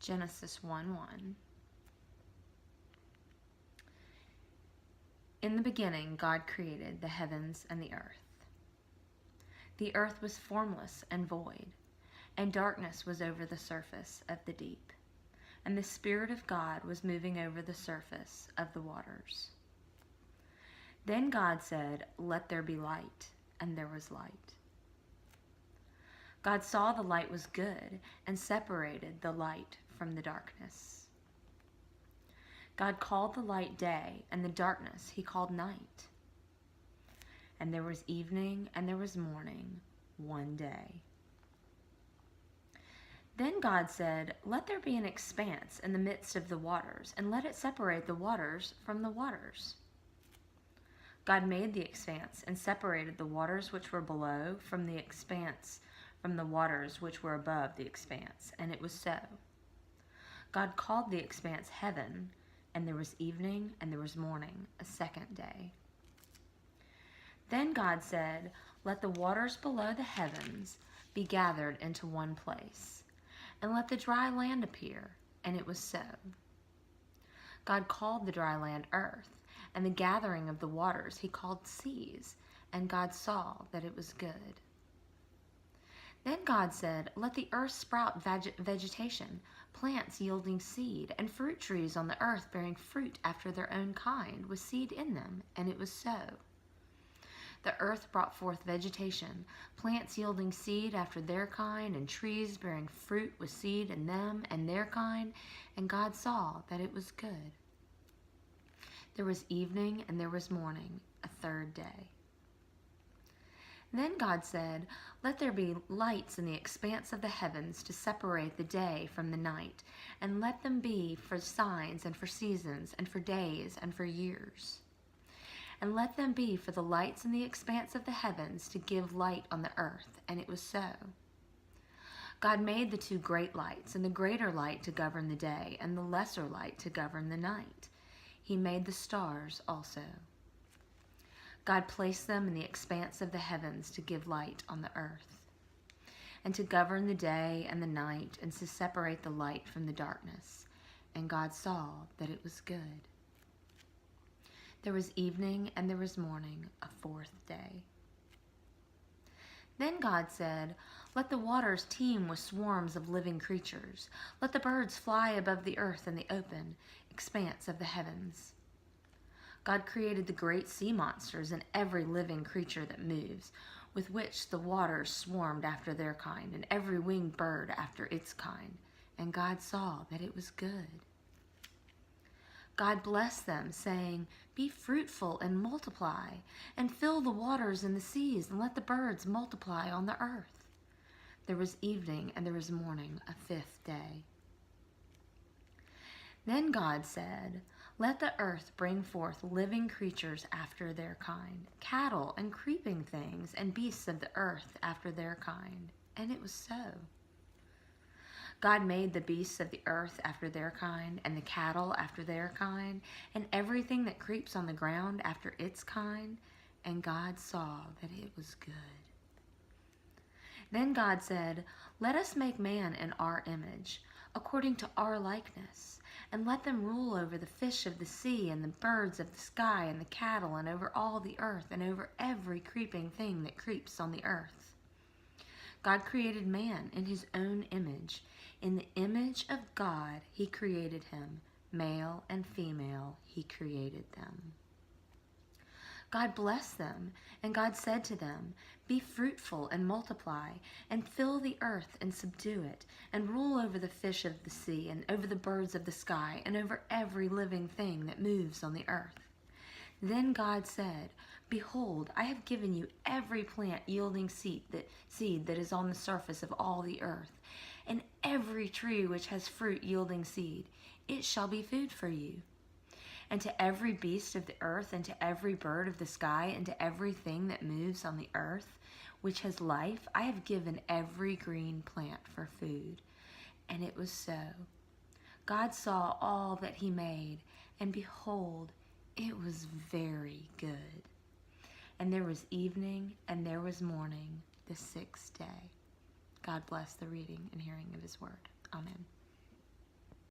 Genesis 1:1. In the beginning, God created the heavens and the earth. The earth was formless and void, and darkness was over the surface of the deep, and the Spirit of God was moving over the surface of the waters. Then God said, "Let there be light," and there was light. God saw the light was good and separated the light from the darkness. God called the light day, and the darkness he called night. And there was evening and there was morning, one day. Then God said, "Let there be an expanse in the midst of the waters, and let it separate the waters from the waters." God made the expanse and separated the waters which were below from the expanse from the waters which were above the expanse, and it was so. God called the expanse heaven, and there was evening and there was morning, a second day. Then God said, "Let the waters below the heavens be gathered into one place, and let the dry land appear," and it was so. God called the dry land earth, and the gathering of the waters he called seas, and God saw that it was good. Then God said, "Let the earth sprout vegetation, plants yielding seed, and fruit trees on the earth bearing fruit after their own kind, with seed in them," and it was so. The earth brought forth vegetation, plants yielding seed after their kind, and trees bearing fruit with seed in them and their kind, and God saw that it was good. There was evening and there was morning, a third day. Then God said, "Let there be lights in the expanse of the heavens to separate the day from the night, and let them be for signs and for seasons and for days and for years. And let them be for the lights in the expanse of the heavens to give light on the earth," and it was so. God made the two great lights, and the greater light to govern the day, and the lesser light to govern the night. He made the stars also. God placed them in the expanse of the heavens to give light on the earth, and to govern the day and the night, and to separate the light from the darkness. And God saw that it was good. There was evening and there was morning, a fourth day. Then God said, "Let the waters teem with swarms of living creatures. Let the birds fly above the earth in the open expanse of the heavens." God created the great sea monsters and every living creature that moves, with which the waters swarmed after their kind, and every winged bird after its kind. And God saw that it was good. God blessed them, saying, "Be fruitful and multiply, and fill the waters and the seas, and let the birds multiply on the earth." There was evening and there was morning, a fifth day. Then God said, "Let the earth bring forth living creatures after their kind, cattle and creeping things, and beasts of the earth after their kind." And it was so. God made the beasts of the earth after their kind, and the cattle after their kind, and everything that creeps on the ground after its kind, and God saw that it was good. Then God said, "Let us make man in our image, according to our likeness, and let them rule over the fish of the sea, and the birds of the sky, and the cattle, and over all the earth, and over every creeping thing that creeps on the earth." God created man in his own image. In the image of God he created him. Male and female he created them. God blessed them, and God said to them, "Be fruitful and multiply, and fill the earth and subdue it, and rule over the fish of the sea, and over the birds of the sky, and over every living thing that moves on the earth." Then God said, "Behold, I have given you every plant yielding seed that is on the surface of all the earth, and every tree which has fruit yielding seed. It shall be food for you. And to every beast of the earth, and to every bird of the sky, and to everything that moves on the earth, which has life, I have given every green plant for food." And it was so. God saw all that he made, and behold, it was very good. And there was evening and there was morning, the sixth day. God bless the reading and hearing of his word. Amen.